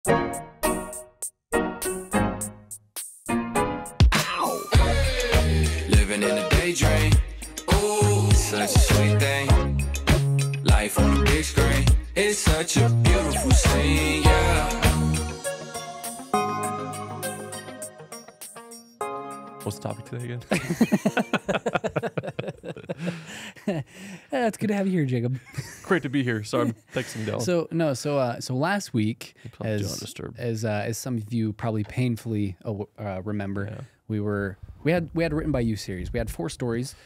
Living in a daydream. Ooh, such a sweet thing. Life on the big screen. It's such a beautiful scene, yeah. What's the topic today again? It's good to have you here, Jacob. Great to be here. Sorry, I'm texting down. So last week, Do not disturb. as some of you probably painfully remember, we had written by you series. We had 4 stories.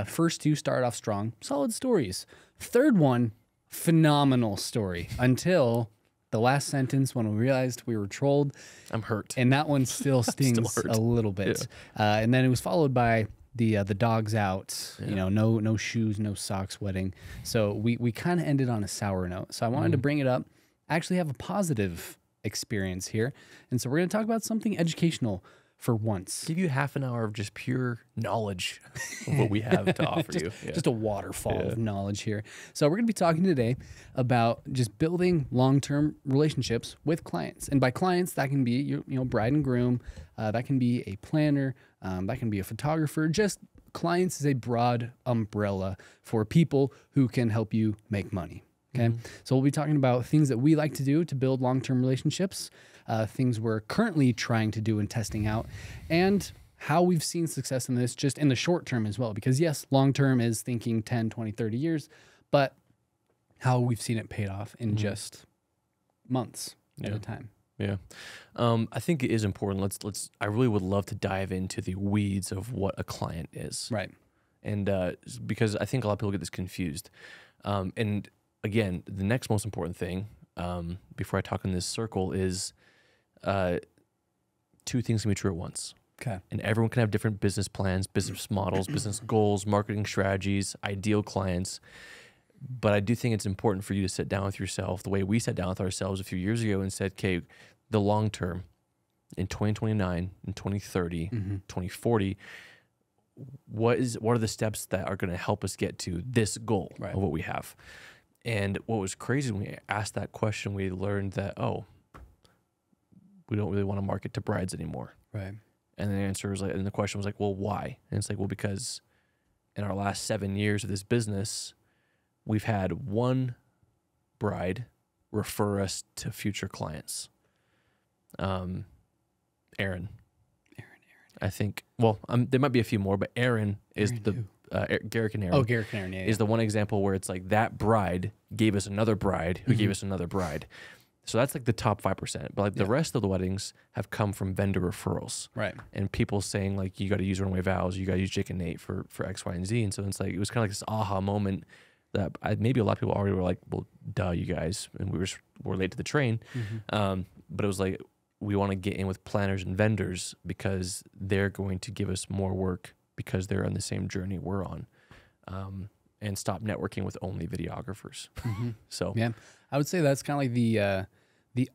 First 2 started off strong, solid stories. Third one, phenomenal story until the last sentence when we realized we were trolled. I'm hurt. And that one still stings a little bit. Yeah. And then it was followed by the dogs out, you know, no shoes, no socks wedding. So we kind of ended on a sour note. So I wanted to bring it up, actually have a positive experience here. And so we're going to talk about something educational for once. Give you half an hour of just pure knowledge of what we have to offer you. Yeah. Just a waterfall of knowledge here. So we're going to be talking today about just building long-term relationships with clients. And by clients, that can be you know bride and groom, that can be a planner, that can be a photographer. Just clients is a broad umbrella for people who can help you make money. Okay, so we'll be talking about things that we like to do to build long-term relationships, things we're currently trying to do and testing out, and how we've seen success in this just in the short term as well. Because yes, long-term is thinking 10, 20, 30 years, but how we've seen it paid off in just months at a time. Yeah. I think it is important. I really would love to dive into the weeds of what a client is. Right. And because I think a lot of people get this confused. And again, the next most important thing, before I talk in this circle, is 2 things can be true at once. Okay. And everyone can have different business plans, business models, business goals, marketing strategies, ideal clients. But I do think it's important for you to sit down with yourself the way we sat down with ourselves a few years ago and said, okay, the long term in 2029, in 2030, 2040, what are the steps that are going to help us get to this goal of what we have? And what was crazy when we asked that question, we learned that, we don't really want to market to brides anymore. Right. And the answer was and the question was well, why? And it's well, because in our last 7 years of this business, we've had one bride refer us to future clients. Aaron. I think, there might be a few more, but Aaron is Garrick and Aaron. Oh, Garrick and Aaron, is the one example where it's that bride gave us another bride who gave us another bride. So that's the top 5%. But the rest of the weddings have come from vendor referrals. Right. And people saying you got to use runway vows, you got to use Jake and Nate for X, Y, and Z. And so it's it was kind of this aha moment that maybe a lot of people already were well, duh, you guys. And we're late to the train. But it was we want to get in with planners and vendors because they're going to give us more work because they're on the same journey we're on, and stop networking with only videographers. So yeah, I would say that's kind of the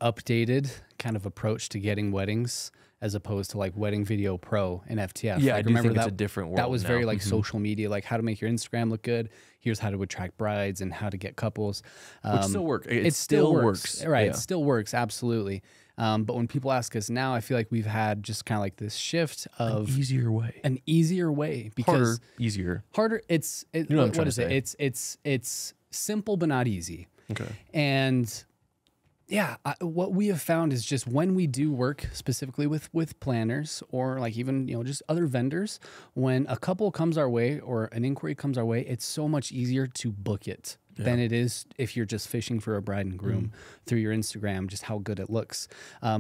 updated kind of approach to getting weddings as opposed to Wedding Video Pro and FTF. Yeah, I do remember think it's a different world. That was now. very social media, how to make your Instagram look good. Here's how to attract brides and how to get couples. Which still works. It still works. Right, Yeah. it still works, absolutely. But when people ask us now, I feel like we've had just kind of this shift of an easier way because harder, easier, harder. You know what I'm trying to say. It's simple but not easy. Okay. And yeah, what we have found is just when we do work specifically with planners or even just other vendors, when a couple comes our way or an inquiry comes our way, it's so much easier to book it than it is if you're just fishing for a bride and groom through your Instagram, just how good it looks,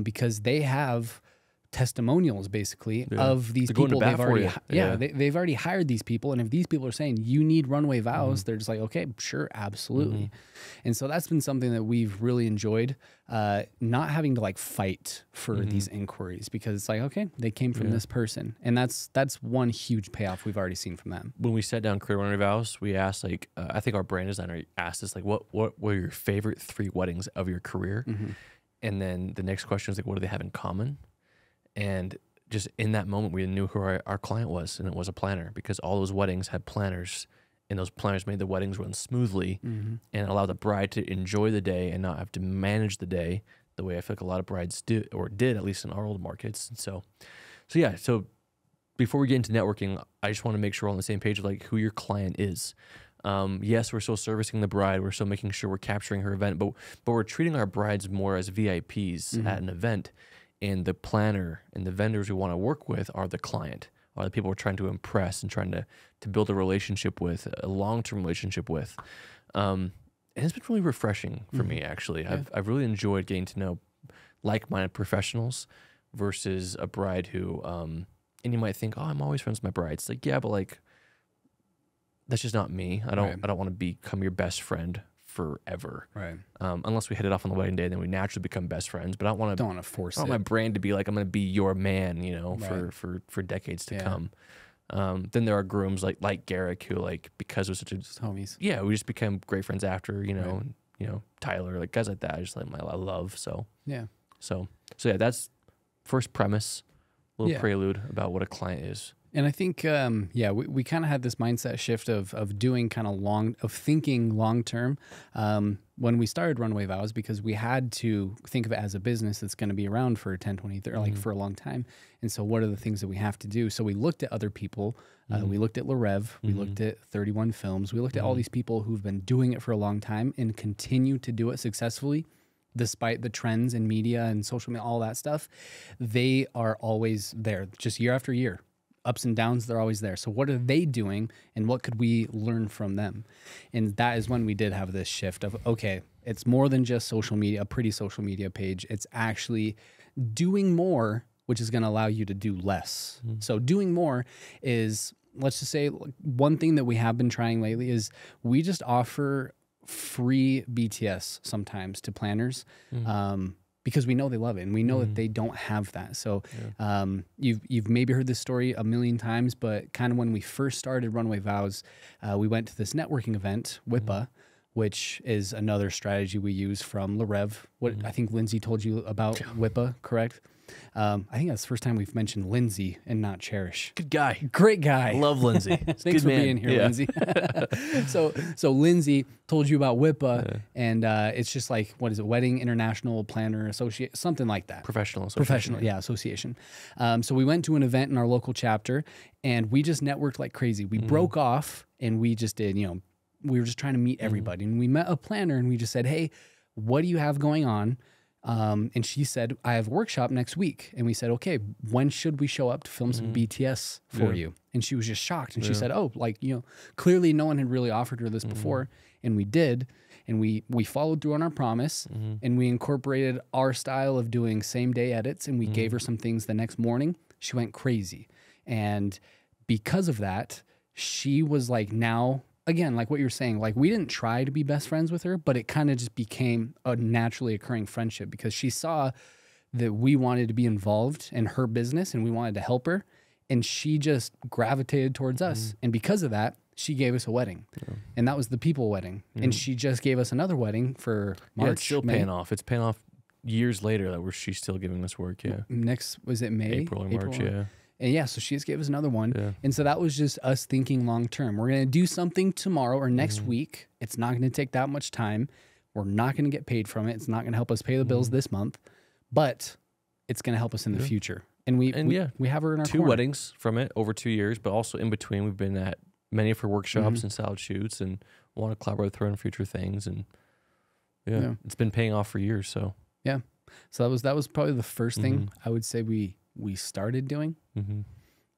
because they have testimonials basically of these people they've already they've already hired these people, and if these people are saying you need runway vows, they're just okay, sure, absolutely. And so that's been something that we've really enjoyed, not having to fight for these inquiries, because it's okay, they came from this person, and that's one huge payoff we've already seen from them. When we sat down create runway vows, we asked I think our brand designer asked us what were your favorite 3 weddings of your career, and then the next question was what do they have in common. And just in that moment, we knew who our client was, and it was a planner, because all those weddings had planners, and those planners made the weddings run smoothly and allow the bride to enjoy the day and not have to manage the day. the way I feel like a lot of brides do or did, at least in our old markets. And so yeah. So before we get into networking, I just want to make sure we're on the same page of like who your client is. Yes, we're still servicing the bride. We're still making sure we're capturing her event, but we're treating our brides more as VIPs at an event. And the planner and the vendors we want to work with are the client, are the people we're trying to impress and trying to build a relationship with, a long-term relationship with. And it's been really refreshing for me, actually. Yeah. I've really enjoyed getting to know like-minded professionals versus a bride who, and you might think, oh, I'm always friends with my bride. It's like, yeah, but like, that's just not me. I don't want to become your best friend forever. Right. Unless we hit it off on the wedding day, then we naturally become best friends. But I don't want to force I want it. my brand to be like, I'm going to be your man, you know, Right. for decades to come. Then there are grooms like Garrick who like, because we're such a, Just homies. yeah, we just became great friends after, you know, and, you know, Tyler, like guys like that, I just like I love. So Yeah. yeah, that's first premise, little Yeah. prelude about what a client is. And I think, we kind of had this mindset shift of doing kind of thinking long term when we started Runway Vows, because we had to think of it as a business that's going to be around for 10, 20, 30, like for a long time. And so what are the things that we have to do? So we looked at other people. We looked at LaRev. We looked at 31 Films. We looked at all these people who've been doing it for a long time and continue to do it successfully. Despite the trends in media and social media, all that stuff, they are always there, just year after year. Ups and downs, they're always there. So what are they doing and what could we learn from them? And that is when we did have this shift of, okay, it's more than just social media, a pretty social media page. It's actually doing more, which is going to allow you to do less. So doing more is, let's just say, one thing that we have been trying lately is we just offer free BTS sometimes to planners. Because we know they love it and we know that they don't have that. So you've maybe heard this story a million times, but kind of when we first started Runway Vows, we went to this networking event, WIPA, which is another strategy we use from LaRev. What I think Lindsay told you about WIPA, correct? I think that's the first time we've mentioned Lindsay and not Cherish. Good guy. Great guy. Love Lindsay. Thanks Good for man. being here, Lindsay. So Lindsay told you about WIPA, and it's just like, what is it? Wedding International Planner Associate, something like that. Professional Association. So we went to an event in our local chapter, and we just networked like crazy. We broke off, and we just did, we were just trying to meet everybody. And we met a planner, and we just said, hey, what do you have going on? And she said, I have a workshop next week. And we said, okay, when should we show up to film some BTS for you? And she was just shocked. And she said, oh, clearly no one had really offered her this before. And we did. And we followed through on our promise, and we incorporated our style of doing same day edits. And we gave her some things the next morning. She went crazy. And because of that, she was like, now, again, like what you're saying, like we didn't try to be best friends with her, but it kind of just became a naturally occurring friendship because she saw that we wanted to be involved in her business and we wanted to help her. And she just gravitated towards us. And because of that, she gave us a wedding. And that was the people wedding. And she just gave us another wedding for March. It's still paying off. It's paying off years later that she's still giving us work. Yeah. Next, was it May? April or March. Yeah. And yeah, so she just gave us another one. Yeah. And so that was just us thinking long term. We're going to do something tomorrow or next week. It's not going to take that much time. We're not going to get paid from it. It's not going to help us pay the bills this month, but it's going to help us in the future. And we have her in our two corner. weddings from it over 2 years, but also in between we've been at many of her workshops and styled shoots and want to collaborate with her on future things. And it's been paying off for years. So yeah. So that was probably the first thing I would say we started doing.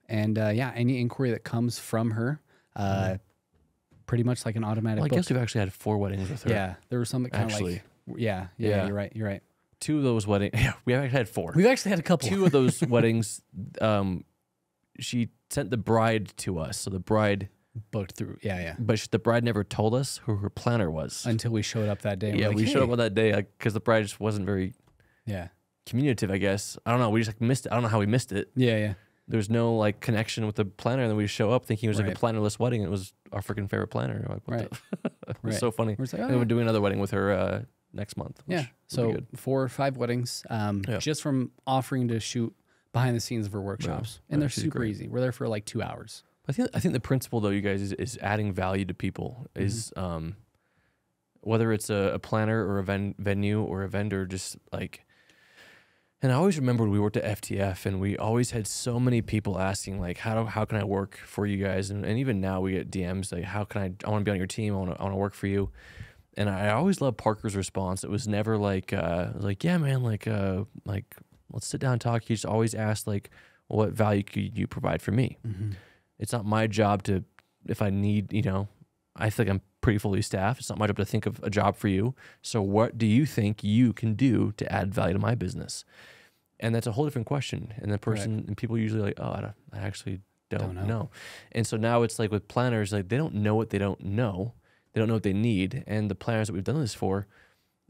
And any inquiry that comes from her, pretty much like an automatic. Well, I book. guess we've actually had 4 weddings with her. Yeah, there was some that kind of like, yeah. You're right. 2 of those weddings. Yeah, we have actually had 4. We've actually had a couple. 2 of those weddings, she sent the bride to us. So the bride booked through. Yeah. But the bride never told us who her planner was until we showed up that day. Yeah, we showed up on that day because the bride just wasn't very communicative, I guess. I don't know. We just like missed it. I don't know how we missed it. Yeah. There's no like connection with the planner, and then we show up thinking it was like a plannerless wedding. And it was our freaking favorite planner. Like, what the? It was so funny. We're like, and we're doing another wedding with her next month. Yeah. So 4 or 5 weddings, just from offering to shoot behind the scenes of her workshops, and they're super easy. We're there for like 2 hours. I think the principle though, you guys, is adding value to people. Is whether it's a planner or a venue or a vendor, just like And I always remember when we worked at FTF, and we always had so many people asking, like, how can I work for you guys? And even now we get DMs like, how can I want to be on your team. I want to work for you. And I always loved Parker's response. It was never like, yeah, man, like, let's sit down and talk. He just always asked, like, what value could you provide for me? Mm-hmm. It's not my job to, if I need, I think I'm pretty fully staffed. It's not my job to think of a job for you. So what do you think you can do to add value to my business? And that's a whole different question. And the person, and people usually like, oh, I actually don't know. And so now it's like with planners, like they don't know what they don't know. They don't know what they need. And the planners that we've done this for,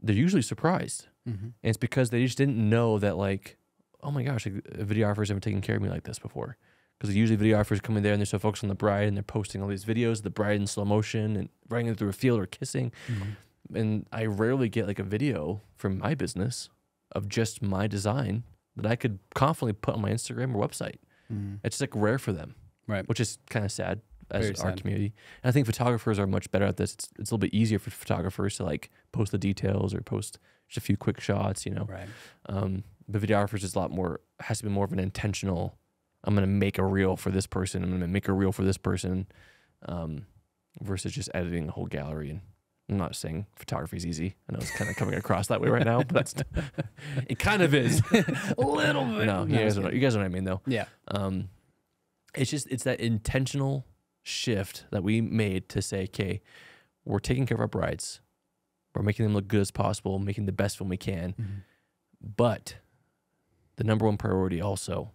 they're usually surprised. Mm-hmm. And it's because they just didn't know that, like, oh my gosh, like, videographers haven't taken care of me like this before. Because usually videographers come in there and they're so focused on the bride and they're posting all these videos of the bride in slow motion and running it through a field or kissing. Mm-hmm. And I rarely get like a video from my business of just my design that I could confidently put on my Instagram or website. Mm-hmm. It's like rare for them, right? Which is kind of sad as Very our sad. Community. And I think photographers are much better at this. It's a little bit easier for photographers to like post the details or post just a few quick shots, Right. But videographers is a lot more, has to be more of an intentional, I'm going to make a reel for this person. I'm going to make a reel for this person, versus just editing a whole gallery. And I'm not saying photography is easy. I know it's kind of coming across that way right now, but that's, it kind of is. A little bit. No, you guys know what I mean, though. Yeah. It's that intentional shift that we made to say, okay, we're taking care of our brides. We're making them look good as possible, making the best film we can. Mm-hmm. But the number one priority also,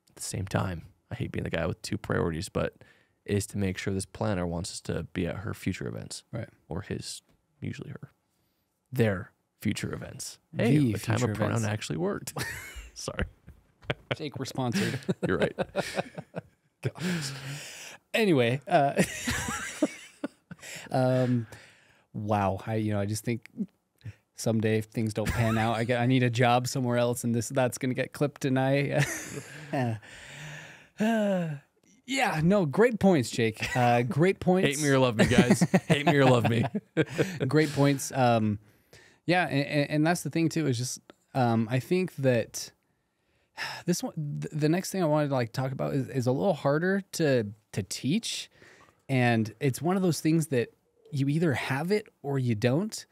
at the same time, I hate being the guy with two priorities, but is to make sure this planner wants us to be at her future events. Right. Or his, usually her. Their future events. The Hey, the time future of pronoun events. actually worked. Sorry. Jake, we're sponsored. You're right. Anyway, wow. I just think someday if things don't pan out, I need a job somewhere else, and that's gonna get clipped tonight. Yeah, no, great points, Jake. Great points. Hate me or love me, guys. Hate me or love me. Great points. Yeah, and that's the thing too, is just I think that this one, the next thing I wanted to like talk about is a little harder to teach, and it's one of those things that you either have it or you don't,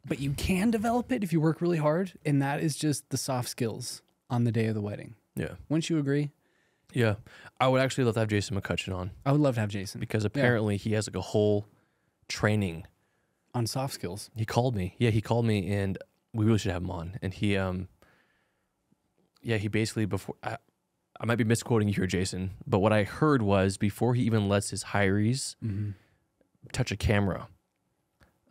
but you can develop it if you work really hard, and that is just the soft skills on the day of the wedding. Yeah. Wouldn't you agree? Yeah. I would actually love to have Jason McCutcheon on. I would love to have Jason. Because apparently he has like a whole training on soft skills. He called me. Yeah, he called me, and we really should have him on. And he basically, before, I might be misquoting you here, Jason, but what I heard was before he even lets his hirees touch a camera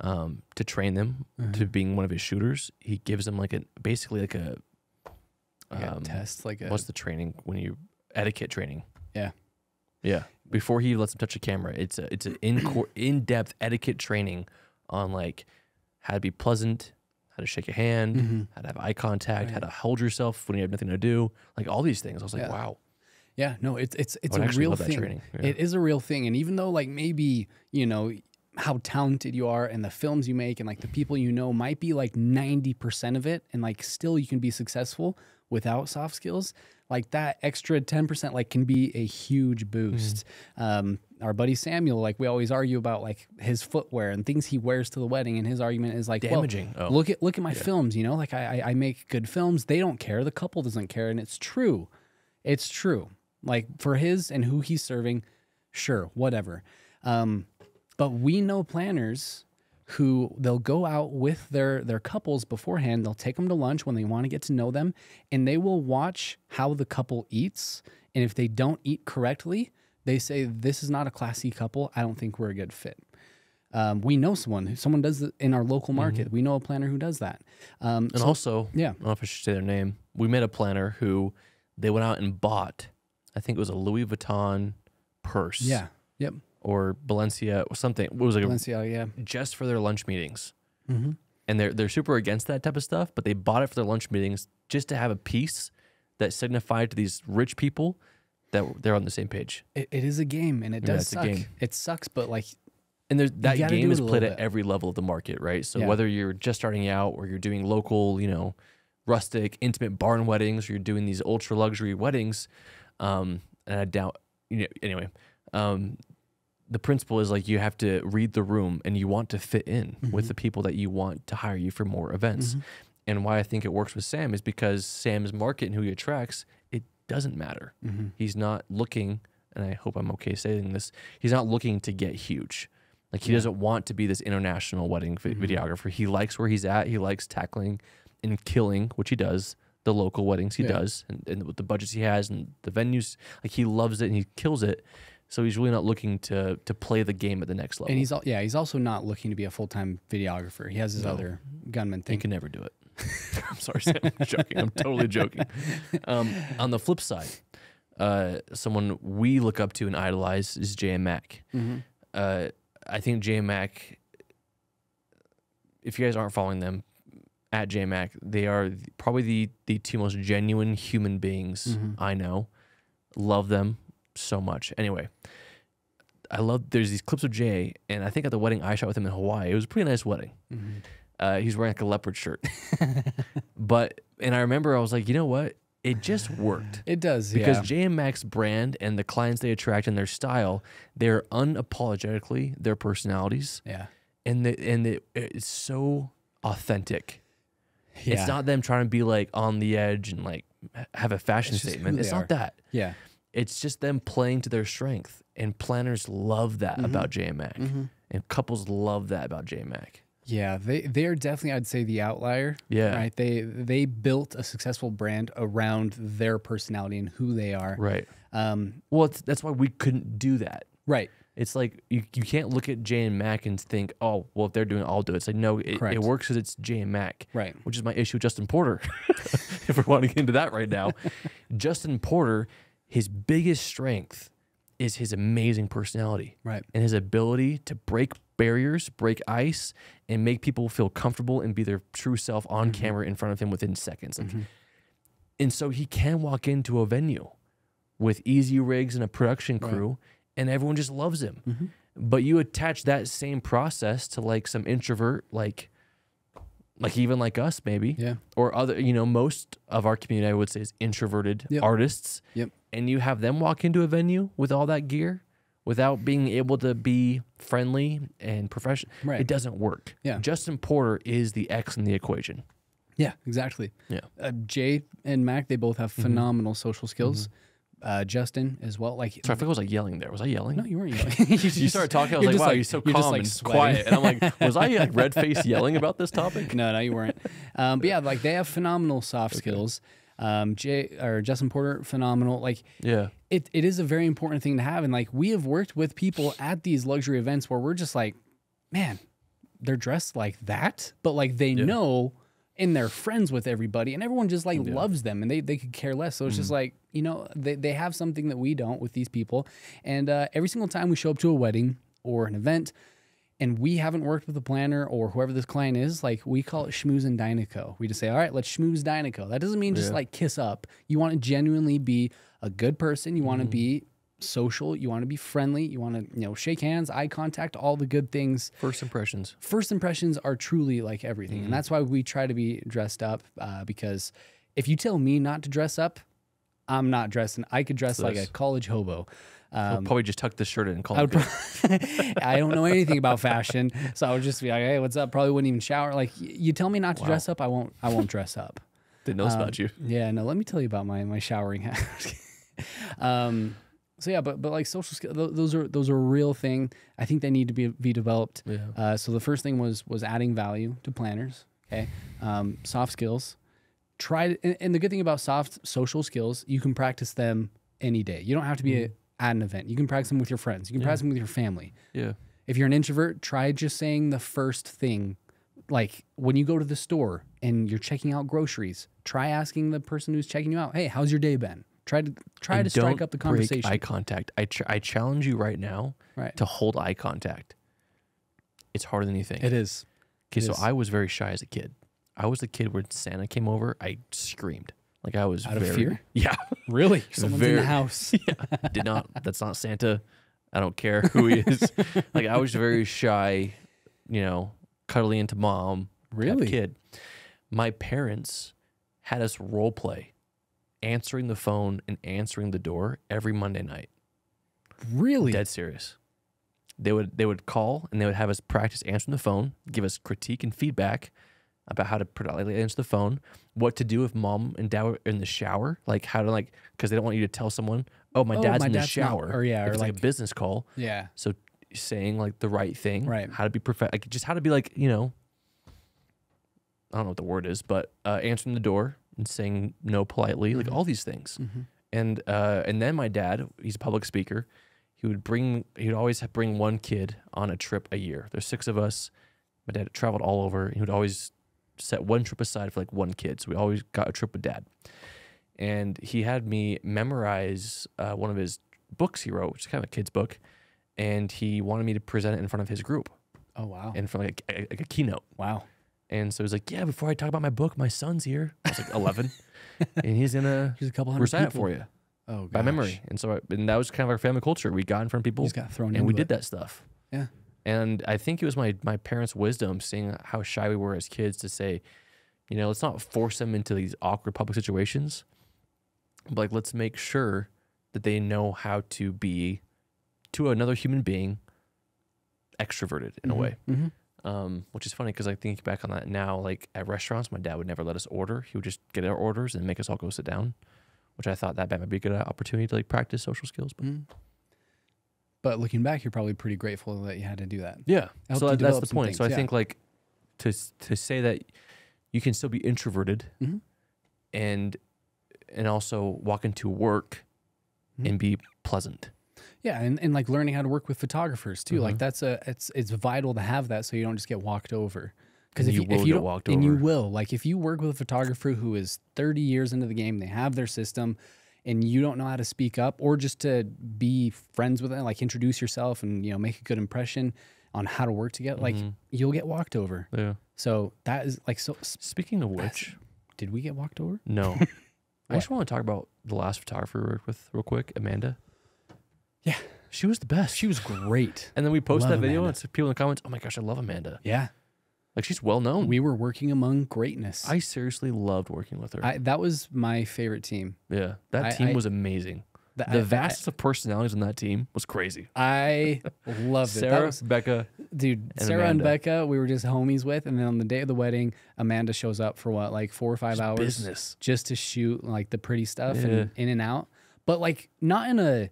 to train them to being one of his shooters, he gives them basically a test, what's the training when you etiquette training? Yeah. Yeah. Before he lets them touch a camera, it's an in-depth etiquette training on how to be pleasant, how to shake a hand, how to have eye contact, how to hold yourself when you have nothing to do, all these things. I was like, wow. Yeah, no, it's a real thing. Yeah. It is a real thing. And even though maybe, how talented you are and the films you make and the people might be 90% of it, and still you can be successful without soft skills, that extra 10% can be a huge boost. Our buddy Samuel, we always argue about his footwear and things he wears to the wedding, and his argument is damaging. Well, look at my films, I make good films. They don't care. The couple doesn't care, and it's true. It's true. For his and who he's serving, sure, whatever. But we know planners who they'll go out with their couples beforehand. They'll take them to lunch when they want to get to know them, and they will watch how the couple eats. And if they don't eat correctly, they say, this is not a classy couple. I don't think we're a good fit. We know someone does it in our local market. We know a planner who does that. And also, yeah, I don't know if I should say their name. We met a planner who they went out and bought, I think it was a Louis Vuitton purse. Yeah. Yep. Or Balenciaga or something. It was Balenciaga, yeah. Just for their lunch meetings. And they're super against that type of stuff, but they bought it for their lunch meetings just to have a piece that signified to these rich people that they're on the same page. It is a game, and it does suck. It sucks, but and that game is played at every level of the market, right? So whether you're just starting out or you're doing local, rustic, intimate barn weddings, or you're doing these ultra luxury weddings, and I doubt, anyway, the principle is like you have to read the room and you want to fit in with the people that you want to hire you for more events. And why I think it works with Sam is because Sam's market and who he attracts, it doesn't matter. He's not looking, and I hope I'm okay saying this, he's not looking to get huge. Like he doesn't want to be this international wedding videographer. He likes where he's at. He likes tackling and killing, which he does, the local weddings he does, and with the budgets he has and the venues, like he loves it and he kills it. So he's really not looking to play the game at the next level. And he's also not looking to be a full-time videographer. He has his other gunman thing. He can never do it. I'm sorry, Sam. I'm joking. I'm totally joking. On the flip side, someone we look up to and idolize is Jay and Mac. I think Jay and Mac, if you guys aren't following them, at Jay and Mac, they are probably the two most genuine human beings I know. Love them so much. Anyway, there's these clips of Jay, and I think at the wedding I shot with him in Hawaii, it was a pretty nice wedding. He's wearing like a leopard shirt. And I remember I was like, you know what? It just worked. It does, because Jay and Mac's brand and the clients they attract and their style, they're unapologetically their personalities. Yeah. And it's so authentic. Yeah. It's not them trying to be like on the edge and like have a fashion statement. It's not that. Yeah. It's just them playing to their strength. And planners love that about Jay and Mac. And couples love that about Jay and Mac. Yeah, they're definitely, I'd say, the outlier. Yeah. Right. They built a successful brand around their personality and who they are. Right. Well, that's why we couldn't do that. Right. It's like you can't look at Jay and Mac and think, oh, well, if they're doing it, I'll do it. It's like, no, it works because it's Jay and Mac. Right. Which is my issue with Justin Porter. If we're wanting to get into that right now. Justin Porter, his biggest strength is his amazing personality. Right. And his ability to break barriers, break ice, and make people feel comfortable and be their true self on camera in front of him within seconds. Like, and so he can walk into a venue with easy rigs and a production crew, and everyone just loves him. But you attach that same process to like some introvert, like even like us maybe, or other, most of our community I would say is introverted artists. And you have them walk into a venue with all that gear without being able to be friendly and professional. It doesn't work. Justin Porter is the X in the equation. Yeah, exactly. Jay and Mac, they both have phenomenal social skills. Justin as well. Like, sorry, I think I was like yelling there. Was I yelling? No, you weren't yelling. You started talking. I was like, wow, you're so calm and quiet. And I'm like, was I like red faced yelling about this topic? No, you weren't. But yeah, like they have phenomenal soft skills. Justin Porter, phenomenal. Like, it is a very important thing to have. And like, we have worked with people at these luxury events where we're just like, man, they're dressed like that, but like they know and they're friends with everybody and everyone just like loves them and they could care less. So it's just like, they have something that we don't with these people. And every single time we show up to a wedding or an event and we haven't worked with a planner or whoever this client is, like we call it schmooze and Dynaco. We just say, all right, let's schmooze Dynaco. That doesn't mean just like kiss up. You want to genuinely be a good person. You want to be social. You want to be friendly. You want to, shake hands, eye contact, all the good things. First impressions. First impressions are truly like everything. And that's why we try to be dressed up because if you tell me not to dress up, I'm not dressing. I could dress like a college hobo. I'll probably just tuck this shirt in and call it good. I don't know anything about fashion, so I would just be like, "Hey, what's up?" Probably wouldn't even shower. Like, you tell me not to dress up, I won't dress up. Didn't know this about you. Yeah, no. Let me tell you about my showering habit. So yeah, but like social skills, those are a real thing. I think they need to be developed. So the first thing was adding value to planners. Okay, soft skills. And the good thing about soft social skills, you can practice them any day. You don't have to be at an event. You can practice them with your friends. You can practice them with your family. If you're an introvert, try just saying the first thing. Like when you go to the store and you're checking out groceries, try asking the person who's checking you out, "Hey, how's your day been?" Try to strike up the conversation. Break eye contact. I challenge you right now to hold eye contact. It's harder than you think. It is. Okay, so I was very shy as a kid. I was the kid where Santa came over, I screamed. Like I was out of fear? Yeah. Really? Someone's in the house. That's not Santa. I don't care who he is. Like I was very shy, cuddly into mom. Really? Kid. My parents had us role play, answering the phone and answering the door every Monday night. Really? Dead serious. They would call and they would have us practice answering the phone, give us critique and feedback about how to politely answer the phone, what to do if mom and dad were in the shower, like how to because they don't want you to tell someone, oh, my dad's in the shower, or if it's like a business call. Yeah. So saying like the right thing, Right. how to be like just how to be like, I don't know what the word is, but answering the door and saying no politely, like all these things. And then my dad, he's a public speaker. He'd always bring one kid on a trip a year. There's 6 of us. My dad traveled all over. He would always set one trip aside for like one kid. So we always got a trip with dad. And he had me memorize one of his books he wrote, which is kind of a kid's book. And he wanted me to present it in front of his group. Oh, wow. In front of like a keynote. Wow. And so he's like, yeah, before I talk about my book, my son's here. I was like 11. And he's going to There's a couple hundred recite it people for you. Oh, By memory. And so and that was kind of our family culture. We got in front of people just got thrown and we into did that stuff. Yeah. And I think it was my parents' wisdom, seeing how shy we were as kids, to say, let's not force them into these awkward public situations, but like, let's make sure that they know how to be, to another human being, extroverted in a way. Which is funny because I think back on that now, like at restaurants, my dad would never let us order. He would just get our orders and make us all go sit down, which I thought that might be a good opportunity to like practice social skills. But looking back, you're probably pretty grateful that you had to do that. Yeah. Helped So you that's develop the some point. things, So I yeah. think like to say that you can still be introverted and also walk into work and be pleasant. Yeah, and like learning how to work with photographers too. Like it's vital to have that so you don't just get walked over. Because if you get walked over. And you will. Like if you work with a photographer who is 30 years into the game, they have their system, and you don't know how to speak up or just to be friends with them, like introduce yourself and make a good impression on how to work together, like you'll get walked over. Yeah. So that is like so. Speaking of which, Did we get walked over? no. I just want to talk about the last photographer we worked with real quick, Amanda. Yeah, She was the best. she was great. And then we posted Love that video Amanda. and people in the comments, oh my gosh, I love Amanda. Yeah, Like she's well known. we were working among greatness. I seriously loved working with her. That was my favorite team. Yeah. That team was amazing. The vastness of personalities on that team was crazy. I loved it. Sarah, That was, Becca, dude, and Sarah Amanda. and Becca, we were just homies with, and then on the day of the wedding, Amanda shows up for what, like 4 or 5 hours, business. just to shoot like the pretty stuff Yeah. and in and out, but like not in a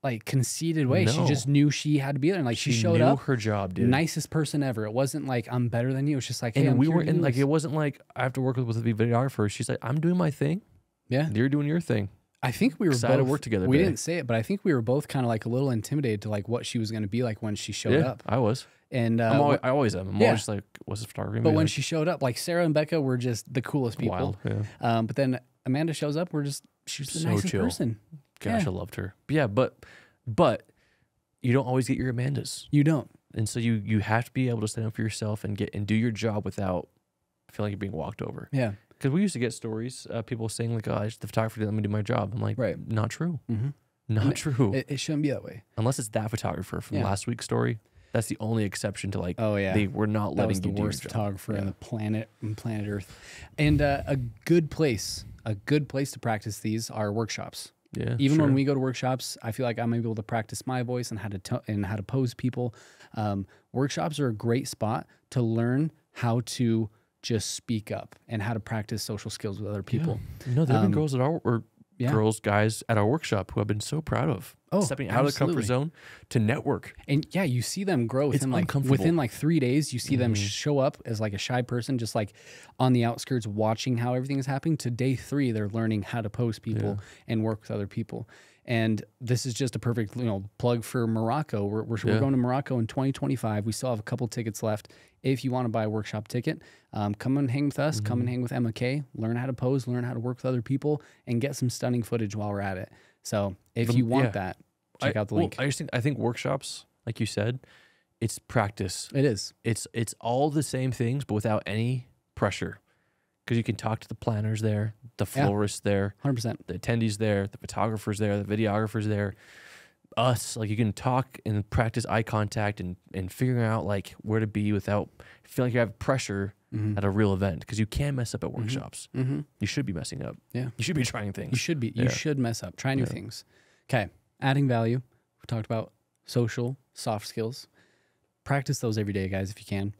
like conceited way. She No. just knew she had to be there, and like she showed knew up, her job, dude. nicest person ever. It wasn't like I'm better than you. It's just like, hey, And I'm we here were to in do like, this. it wasn't like I have to work with the videographer. She's like, I'm doing my thing. Yeah, You're doing your thing. I think we were Excited to both work together We today. didn't say it, but I think we were both kind of like a little intimidated to like what she was going to be like when she showed Yeah, up. I was. And I always am. I'm yeah. always just like, what's this photography? but when she showed up, like Sarah and Becca were just the coolest people. wild, yeah. But then Amanda shows up, she's the So nicest chill. person. Gosh, Yeah. I loved her. But yeah, but you don't always get your Amandas. You don't. And so you have to be able to stand up for yourself and do your job without feeling like you're being walked over. Yeah. Because we used to get stories, people saying like, "Oh, the photographer didn't let me do my job." I'm like, Right. not true, Mhm. not true. It shouldn't be that way. Unless it's that photographer from Yeah. last week's story. That's the only exception to like, Oh, yeah. they were not That letting was the you do your worst job. photographer on Yeah. the planet Earth. And a good place to practice these are workshops. Yeah, Even when sure. we go to workshops, I feel like I'm able to practice my voice and how to pose people. Workshops are a great spot to learn how to just speak up and how to practice social skills with other people. No, there have been girls yeah. girls, guys at our workshop who I've been so proud of. Oh, stepping out of the comfort absolutely. zone to network. And yeah, you see them grow It's within uncomfortable. like 3 days. You see them show up as like a shy person, just like on the outskirts, watching how everything is happening. To day 3, they're learning how to post people and work with other people. And this is just a perfect, plug for Morocco. We're going to Morocco in 2025. We still have a couple tickets left. If you want to buy a workshop ticket, come and hang with us. Come and hang with Emma Kay. Learn how to pose. Learn how to work with other people, and get some stunning footage while we're at it. So if you want that, check out the link. I think workshops, like you said, it's practice. It is. It's all the same things, but without any pressure. Because you can talk to the planners there, the florists there, 100%. the attendees there, the photographers there, the videographers there, us. Like you can talk and practice eye contact and figuring out like where to be without feeling like you have pressure at a real event, because you can mess up at workshops. You should be messing up. Yeah. You should be trying things. You should be. You should mess up. Try new things. Okay. Adding value. We talked about social, soft skills. Practice those every day, guys, if you can.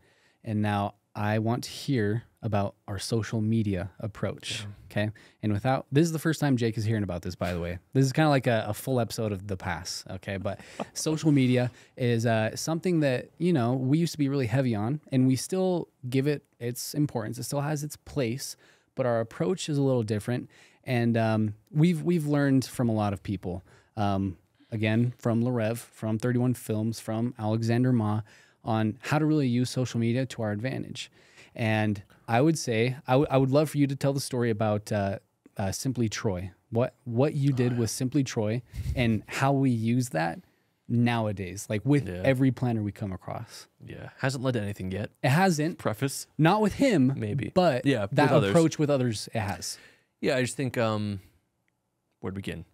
And now I want to hear about our social media approach. Okay. And this is the first time Jake is hearing about this, by the way. This is kind of like a full episode of The Pass. Okay. But social media is something that, we used to be really heavy on, and we still give it its importance. It still has its place, but our approach is a little different. And we've learned from a lot of people, again, from Larev, from 31 Films, from Alexander Ma, on how to really use social media to our advantage. And I would say, I would love for you to tell the story about Simply Troy, what you did with Simply Troy and how we use that nowadays, like with every planner we come across. Yeah. Hasn't led to anything yet. It hasn't. Preface. Not with him. Maybe. But that with approach with others, it has. Yeah, I just think, where to begin?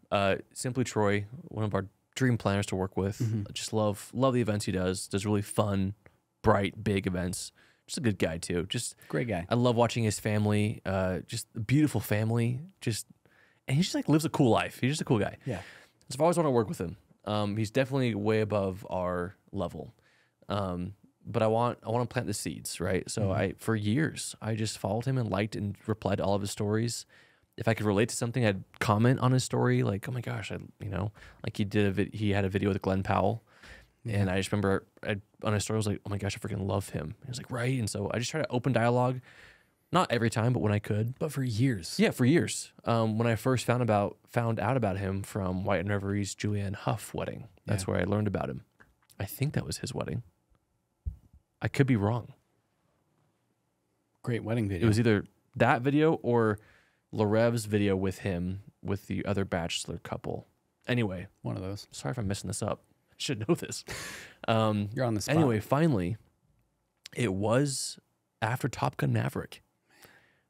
Simply Troy, one of our dream planners to work with. Just love the events he does really fun, bright, big events. Just a good guy too. Just great guy. I love watching his family. Just a beautiful family. And he just like lives a cool life. He's just a cool guy. Yeah. So I've always wanted to work with him. He's definitely way above our level. But I want to plant the seeds, right? So for years I just followed him and liked and replied to all of his stories. If I could relate to something, I'd comment on his story. Like, oh my gosh, like he had a video with Glenn Powell. And I just remember on his story, I was like, oh my gosh, I freaking love him. He was like, right. And so I just try to open dialogue, not every time, but when I could. But for years. Yeah, for years. When I first found out about him from White and Reverie's Julianne Hough wedding. That's where I learned about him. I think that was his wedding. I could be wrong. Great wedding video. It was either that video or Larev's video with him with the other bachelor couple. Anyway. One of those. Sorry if I'm messing this up. I should know this. You're on the spot. Anyway, finally, it was after Top Gun Maverick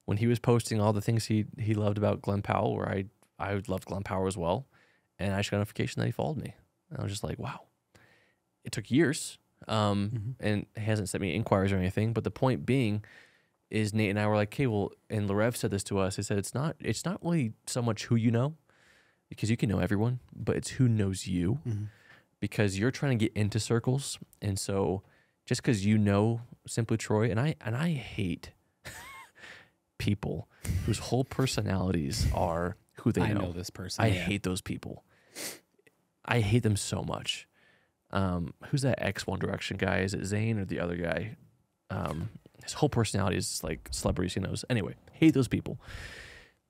when he was posting all the things he loved about Glenn Powell, where I loved Glenn Powell as well. And I just got a notification that he followed me. And I was just like, wow. It took years. And he hasn't sent me inquiries or anything. But the point being is Nate and I were like, okay, well, and Larev said this to us. He said, it's not really so much who you know, because you can know everyone, but it's who knows you, because you're trying to get into circles. And so just because you know Simply Troy, and I hate people whose whole personalities are who they know. I know this person. I hate those people. I hate them so much. Who's that ex One Direction guy? Is it Zayn or the other guy? His whole personality is like celebrities he knows. Anyway, hate those people.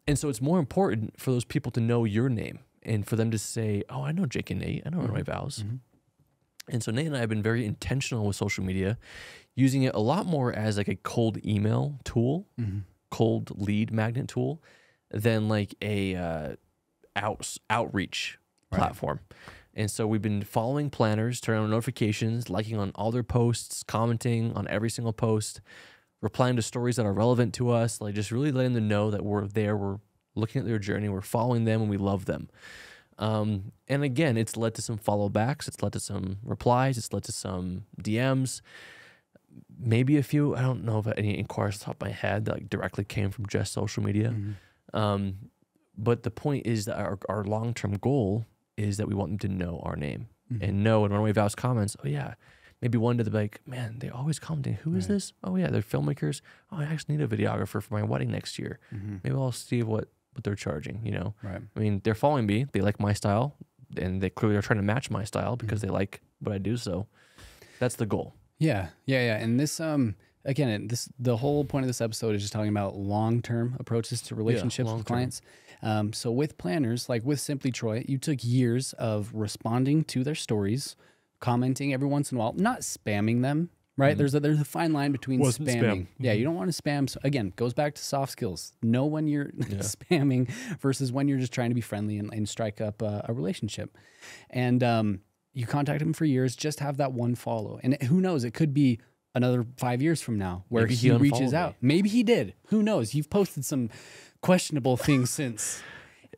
And so it's more important for those people to know your name and for them to say, oh, I know Jake and Nate. I know my vows. And so Nate and I have been very intentional with social media, using it a lot more as like a cold email tool, cold lead magnet tool, than like a outreach platform. And so we've been following planners, turning on notifications, liking on all their posts, commenting on every single post, replying to stories that are relevant to us, like just really letting them know that we're there, we're looking at their journey, we're following them, and we love them. And again, it's led to some follow backs, it's led to some replies, it's led to some DMs, maybe a few. I don't know if any inquiries off the top of my head that like directly came from just social media. But the point is that our long-term goal is that we want them to know our name and know in Runaway Vows comments, oh yeah, maybe one day they'll be like, man, they always commenting, who is this? Oh yeah, they're filmmakers. Oh, I actually need a videographer for my wedding next year. Maybe I'll see what they're charging, you know? Right. I mean, they're following me, they like my style, and they clearly are trying to match my style because they like what I do, so that's the goal. Yeah. And this, again, the whole point of this episode is just talking about long-term approaches to relationships with clients. So with planners, like with Simply Troy, you took years of responding to their stories, commenting every once in a while, not spamming them, right? There's a fine line between spamming. Spam. Yeah, you don't want to spam. So again, goes back to soft skills. Know when you're spamming versus when you're just trying to be friendly and strike up a relationship. And you contact him for years, just have that one follow. And who knows, it could be another 5 years from now where Maybe he reaches out. Me. Maybe he did. Who knows? You've posted some questionable things since.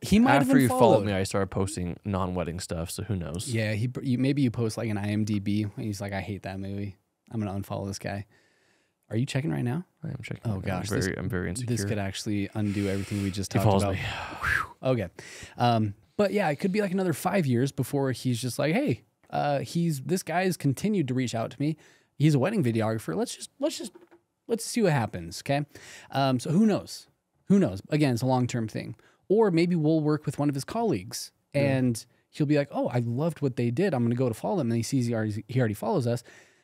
He might have After been you followed. followed me, I started posting non-wedding stuff, so who knows? Yeah, maybe you post like an IMDb and he's like, I hate that movie. I'm going to unfollow this guy. Are you checking right now? I am checking. Oh gosh, I'm very insecure. This could actually undo everything we just He talked follows about. me. Okay. But yeah, it could be like another 5 years before he's just like, hey, this guy has continued to reach out to me. He's a wedding videographer. Let's see what happens. Okay. So who knows? Who knows? Again, it's a long-term thing. Or maybe we'll work with one of his colleagues and he'll be like, oh, I loved what they did. I'm going to go to follow them. And he sees he already follows us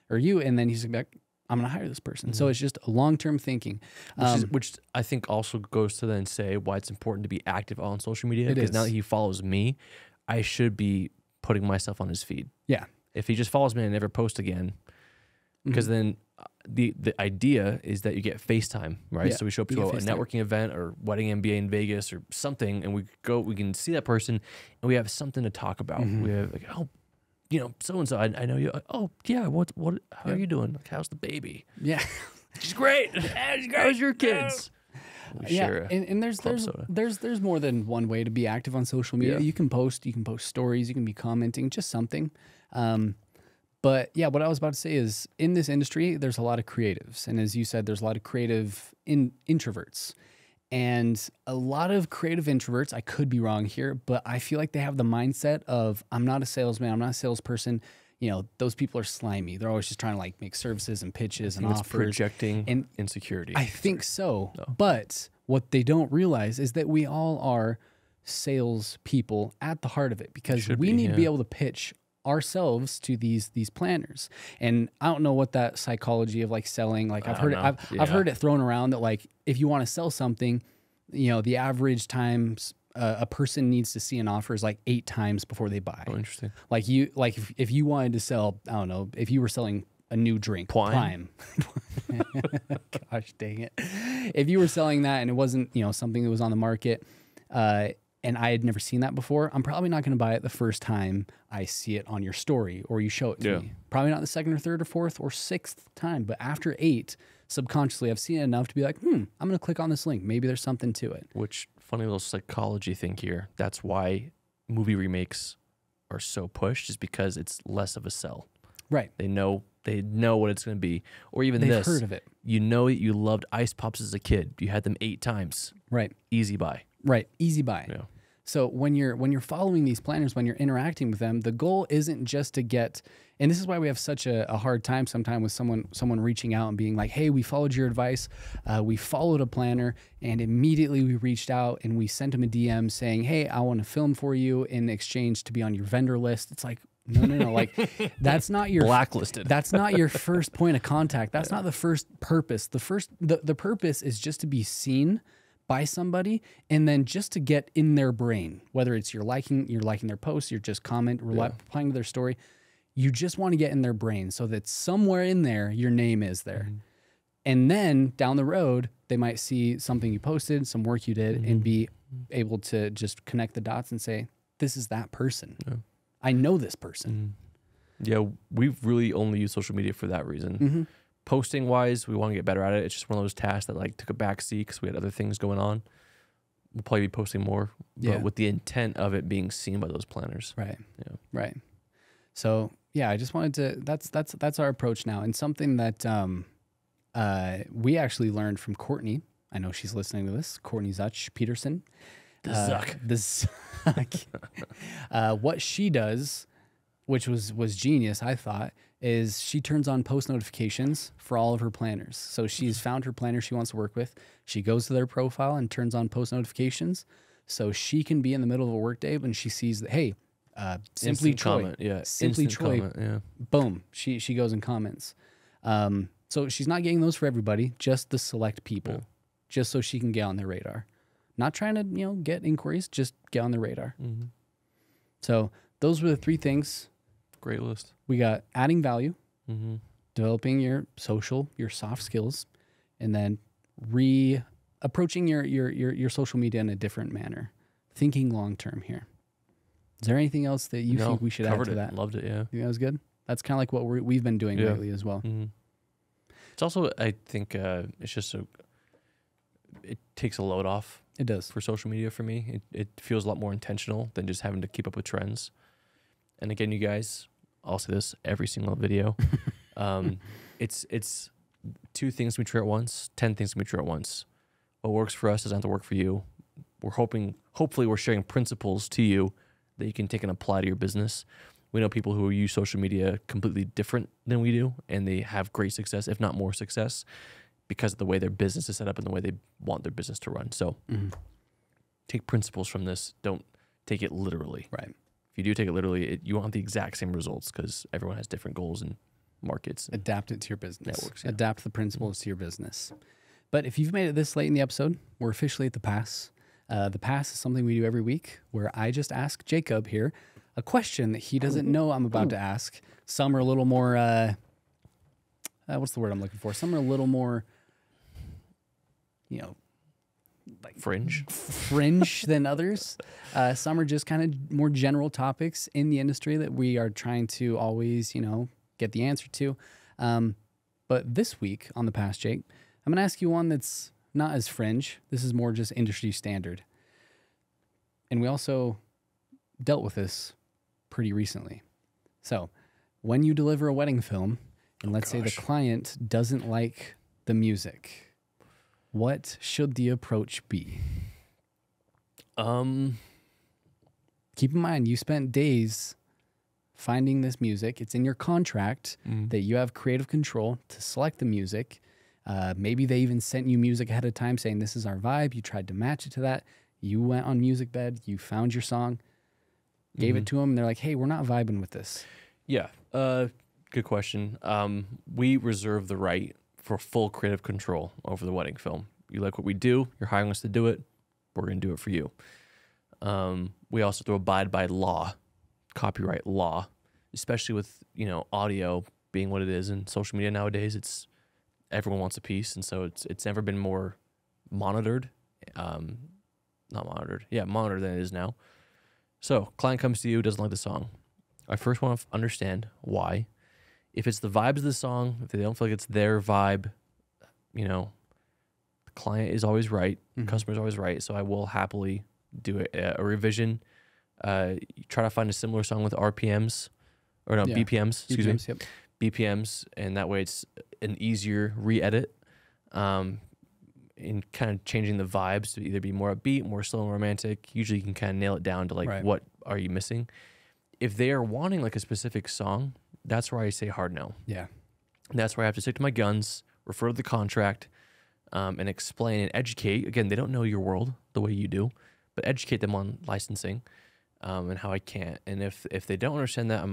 or you. And then he's going to be like, I'm going to hire this person. So it's just long-term thinking. Which I think also goes to then say why it's important to be active on social media. It Because is. now that he follows me, I should be putting myself on his feed. Yeah. If he just follows me and never post again, because then the idea is that you get FaceTime, right? Yeah, So we show up you to get a FaceTime. networking event or wedding MBA in Vegas or something, and we can see that person, and we have something to talk about. We have like, oh, so and so, I know you. Oh, yeah. What? How are you doing? Like, how's the baby? Yeah. She's great. How's your kids? We share a and club soda. there's more than one way to be active on social media. Yeah. You can post stories, you can be commenting, just something. But yeah, what I was about to say is in this industry, there's a lot of creatives, and as you said, there's a lot of creative introverts, and a lot of creative introverts. I could be wrong here, but I feel like they have the mindset of I'm not a salesman, I'm not a salesperson. Those people are slimy. They're always just trying to like make services and pitches and It's offers. projecting And insecurity. I think so. But what they don't realize is that we all are sales people at the heart of it, because Should we be, need to be yeah. able to pitch ourselves to these planners. And I don't know what that psychology of like selling, like I've heard it, I've heard it thrown around that like if you want to sell something, the average times a person needs to see an offer is like 8 times before they buy. Oh, interesting. Like if you wanted to sell, I don't know, if you were selling a new drink, Prime. Gosh dang it. If you were selling that and it wasn't, something that was on the market, and I had never seen that before, I'm probably not going to buy it the first time I see it on your story or you show it to me. Probably not the second or third or fourth or sixth time, but after 8, subconsciously, I've seen it enough to be like, I'm going to click on this link. Maybe there's something to it. Which funny little psychology thing here. That's why movie remakes are so pushed, is because it's less of a sell. Right. They know what it's going to be. Or even They've this. heard of it. You know that you loved Ice Pops as a kid. You had them 8 times. Right. Easy buy. Right. Easy buy. Yeah. So when you're following these planners, when you're interacting with them, the goal isn't just to get, and this is why we have such a hard time sometimes with someone reaching out and being like, hey, we followed your advice. We followed a planner, and immediately we reached out and we sent him a DM saying, hey, I want to film for you in exchange to be on your vendor list. It's like, no. Like that's not your Blacklisted. That's not your first point of contact. That's not the first purpose. The purpose is just to be seen by somebody, and then just to get in their brain, whether it's you're liking their posts, you're just replying to their story, you just want to get in their brain so that somewhere in there your name is there. And then down the road, they might see something you posted, some work you did, and be able to just connect the dots and say, this is that person. Yeah. I know this person. Yeah, we've really only used social media for that reason. Posting wise, we want to get better at it. It's just one of those tasks that like took a back seat because we had other things going on. We'll probably be posting more, but with the intent of it being seen by those planners. Right. Yeah. Right. So yeah, I just wanted to. That's our approach now, and something that we actually learned from Courtney. I know she's listening to this. Courtney Zuch Peterson. The Zuck. The Zuck. What she does, which was genius, I thought, is she turns on post notifications for all of her planners. So she's found her planner she wants to work with. She goes to their profile and turns on post notifications, so she can be in the middle of a workday when she sees that, hey, Simply Instant Troy, comment. Yeah. Simply Instant Troy, comment. Yeah. boom, she goes and comments. So she's not getting those for everybody, just the select people, just so she can get on their radar. Not trying to get inquiries, just get on the radar. So those were the 3 things. Great list. We got adding value, developing your social, your soft skills, and then approaching your social media in a different manner. Thinking long term here. Is there anything else that you think we should add to that? Loved it. Yeah. You think that was good? That's kind of like what we've been doing lately as well. It's also, I think, it's just it takes a load off. It does. For social media for me. It feels a lot more intentional than just having to keep up with trends. And again, you guys, I'll say this every single video. It's 2 things can be true at once, 10 things can be true at once. What works for us doesn't have to work for you. Hopefully we're sharing principles to you that you can take and apply to your business. We know people who use social media completely different than we do, and they have great success, if not more success, because of the way their business is set up and the way they want their business to run. So take principles from this. Don't take it literally. Right. If you do take it literally, you won't have the exact same results because everyone has different goals and markets. And adapt it to your business. networks, yeah. Adapt the principles to your business. But if you've made it this late in the episode, we're officially at the pass. The pass is something we do every week where I just ask Jacob here a question that he doesn't know I'm about to ask. Some are a little more, what's the word I'm looking for? Some are a little more, like fringe than others. Some are just kind of more general topics in the industry that we are trying to always, get the answer to. But this week on the Pass, Jake, I'm going to ask you one that's not as fringe. This is more just industry standard. And we also dealt with this pretty recently. So when you deliver a wedding film, and let's say the client doesn't like the music, what should the approach be? Keep in mind, you spent days finding this music. It's in your contract that you have creative control to select the music. Maybe they even sent you music ahead of time saying, this is our vibe. You tried to match it to that. You went on Music Bed. You found your song, gave it to them. And they're like, hey, we're not vibing with this. Yeah. Good question. We reserve the right for full creative control over the wedding film. You like what we do, you're hiring us to do it, we're going to do it for you. We also have to abide by law, copyright law, especially with, audio being what it is in social media nowadays. Everyone wants a piece, and so it's never been more monitored. Monitored than it is now. So, client comes to you, doesn't like the song. I first want to understand why. If it's the vibes of the song, if they don't feel like it's their vibe, the client is always right, customer is always right, so I will happily do a revision. Try to find a similar song with RPMs, BPMs, excuse me. Yep. BPMs, and that way it's an easier re-edit, in kind of changing the vibes to either be more upbeat, more slow and romantic. Usually you can kind of nail it down to what are you missing. If they are wanting like a specific song, that's where I say hard no. Yeah. And that's where I have to stick to my guns, refer to the contract, and explain and educate. Again, they don't know your world the way you do, but educate them on licensing and how I can't. And if they don't understand that,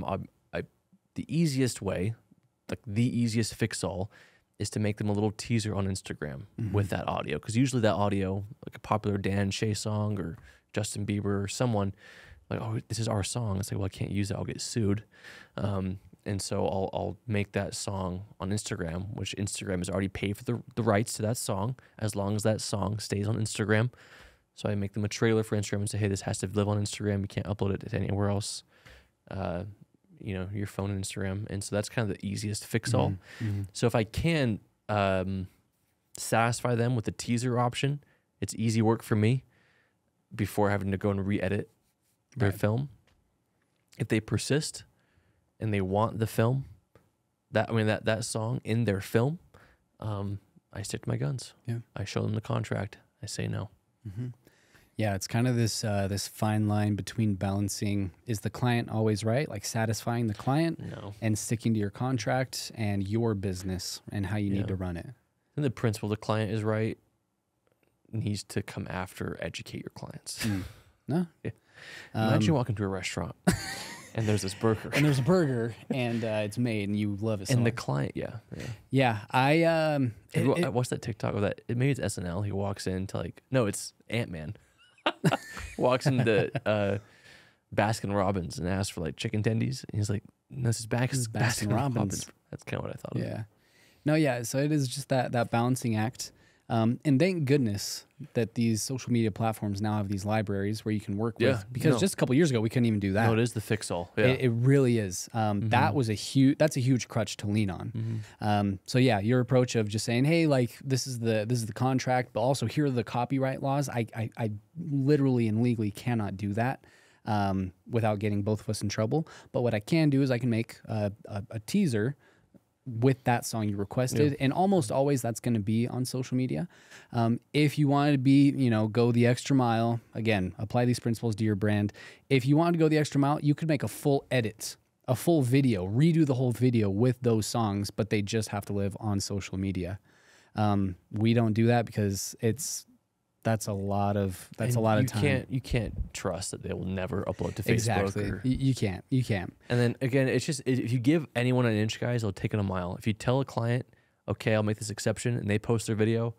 the easiest way, like the easiest fix-all, is to make them a little teaser on Instagram with that audio. Because usually that audio, like a popular Dan Shay song or Justin Bieber or someone, like, oh, this is our song. It's like, well, I can't use it. I'll get sued. And so I'll make that song on Instagram, which Instagram has already paid for the rights to that song, as long as that song stays on Instagram. So I make them a trailer for Instagram and say, hey, this has to live on Instagram. You can't upload it to anywhere else. Your phone and Instagram. And so that's kind of the easiest fix-all. So if I can satisfy them with the teaser option, it's easy work for me before having to go and re-edit their film. If they persist and they want the film, that song in their film, I stick to my guns. Yeah. I show them the contract. I say no. Yeah, it's kind of this fine line between balancing, is the client always right, like satisfying the client, and sticking to your contract and your business and how you need to run it. And the principle, the client is right, needs to come after educate your clients. No? Yeah. Imagine walking to a restaurant and there's this burger. And there's a burger and it's made and you love it so And the much. client, what's that TikTok of that? Maybe it's SNL. He walks into it's Ant-Man. Walks into Baskin Robbins and asks for chicken tendies. And he's like, no, this is Baskin Robbins. That's kind of what I thought of. Yeah. No, yeah. So it is just that balancing act. And thank goodness that these social media platforms now have these libraries where you can work with. Because just a couple years ago, we couldn't even do that. No, it is the fix-all. Yeah. It really is. That's a huge crutch to lean on. So yeah, your approach of just saying, hey, this is the contract, but also here are the copyright laws. I literally and legally cannot do that without getting both of us in trouble. But what I can do is I can make a teaser with that song you requested. And almost always that's going to be on social media. If you wanted to be, go the extra mile, again, apply these principles to your brand. If you wanted to go the extra mile, you could make a full edit, a full video, redo the whole video with those songs, but they just have to live on social media. We don't do that because that's a lot of time. You can't trust that they will never upload to Facebook. Exactly. You can't. And then again, it's just, if you give anyone an inch, guys, they'll take it a mile. If you tell a client, okay, I'll make this exception, and they post their video,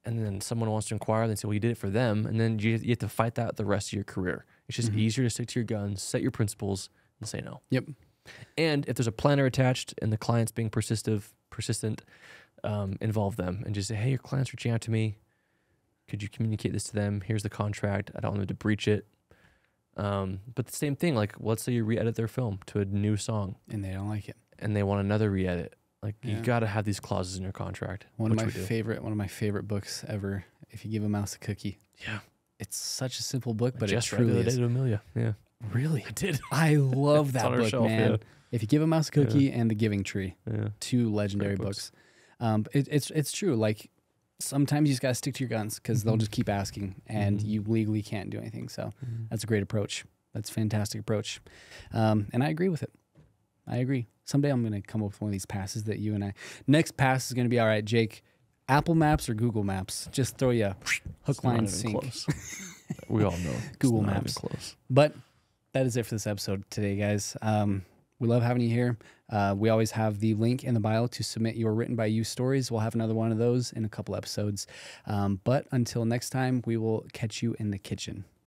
and then someone wants to inquire, they say, well, you did it for them, and then you have to fight that the rest of your career. It's just easier to stick to your guns, set your principles, and say no. Yep. And if there's a planner attached and the client's being persistent, involve them and just say, hey, your client's reaching out to me. Could you communicate this to them? Here's the contract. I don't want them to breach it. But the same thing, like let's say you re-edit their film to a new song. And they don't like it. And they want another re-edit. Like you got to have these clauses in your contract. One of my favorite books ever, If You Give a Mouse a Cookie. Yeah. It's such a simple book, but just it truly read it is. to Amelia. Yeah. Really? I did. I love that on our book, shelf, man. yeah. If You Give a Mouse a Cookie and The Giving Tree. Yeah. Two legendary books. It's true. Like sometimes you just got to stick to your guns because they'll just keep asking and you legally can't do anything. So that's a great approach. That's a fantastic approach. And I agree with it. I agree. Someday I'm going to come up with one of these passes that you and I, next pass is going to be, all right, Jake, Apple Maps or Google Maps? Just throw you a hook, line, sink. We all know. Google Maps. Close. But that is it for this episode today, guys. We love having you here. We always have the link in the bio to submit your written by you stories. We'll have another one of those in a couple episodes. But until next time, we will catch you in the kitchen.